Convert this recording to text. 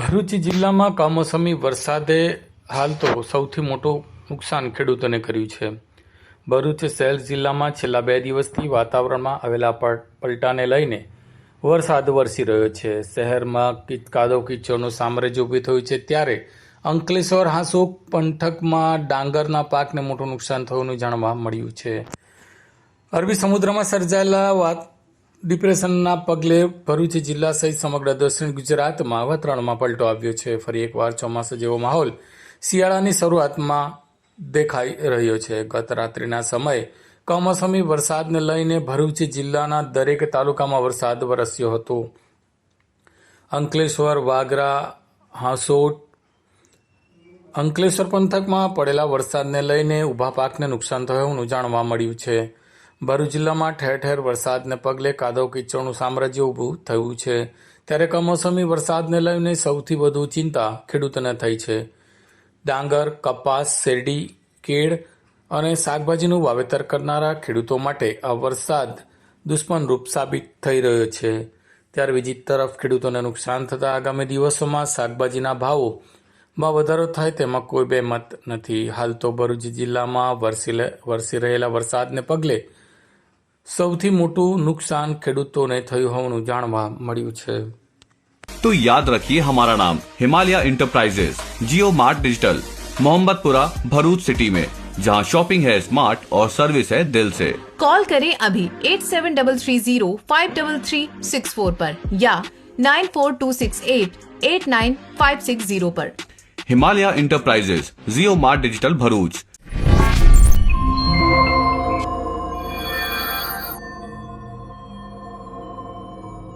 ભરૂચ જિલ્લામાં કમોસમી વરસાદે હાલ તો સૌથી મોટું નુકસાન ખેડૂતોને કર્યું છે. ભરૂચ શહેર જિલ્લામાં છેલ્લા 2 દિવસથી વાતાવરણમાં આવેલા પલટાને લઈને વરસાદ વરસી રહ્યો છે. શહેરમાં કાદવ કીચડનું સામ્રાજ્ય ઊભું થયું છે, ત્યારે અંકલેશ્વર હાંસોટ પંથકમાં ડાંગરના પાકને મોટું નુકસાન થવાનું જાણવા મળ્યું છે. અરબી સમુદ્રમાં સર્જાયેલા ડિપ્રેશનના પગલે ભરૂચ જિલ્લા સહિત સમગ્ર દક્ષિણ ગુજરાતમાં વાતાવરણમાં પલટો આવ્યો છે. ફરી એકવાર ચોમાસા જેવો માહોલ શિયાળાની શરૂઆતમાં દેખાઈ રહ્યો છે. ગત રાત્રિના સમયે કમોસમી વરસાદને લઈને ભરૂચ જિલ્લાના દરેક તાલુકામાં વરસાદ વરસ્યો હતો. અંકલેશ્વર પંથકમાં પડેલા વરસાદને લઈને ઊભા પાકને નુકસાન થયું જાણવા મળ્યું છે. ભરૂચ જિલ્લામાં ઠેર ઠેર વરસાદને પગલે કાદવ કીચડનું સામ્રાજ્ય ઊભું થયું છે, ત્યારે કમોસમી વરસાદને લઈને સૌથી વધુ ચિંતા ખેડૂતોને થઈ છે. ડાંગર, કપાસ, શેરડી, કેળ અને શાકભાજીનું વાવેતર કરનારા ખેડૂતો માટે આ વરસાદ દુશ્મનરૂપ સાબિત થઈ રહ્યો છે. ત્યારે બીજી તરફ ખેડૂતોને નુકસાન થતાં આગામી દિવસોમાં શાકભાજીના ભાવોમાં વધારો થાય તેમાં કોઈ બેમત નથી. હાલ તો ભરૂચ જિલ્લામાં વરસી રહેલા વરસાદને પગલે સૌથી મોટું નુકસાન ખેડૂતોને થયું હોવાનું જાણવા મળ્યું છે. तो याद रखिए हमारा नाम Himalaya enterprises, Jio mart digital, Mohammadpura, Bharuch city में, जहां शॉपिंग है स्मार्ट और सर्विस है दिल से. कॉल करें अभी 8733053364 पर या 9426889560 पर. Himalaya enterprises, Jio mart digital, Bharuch.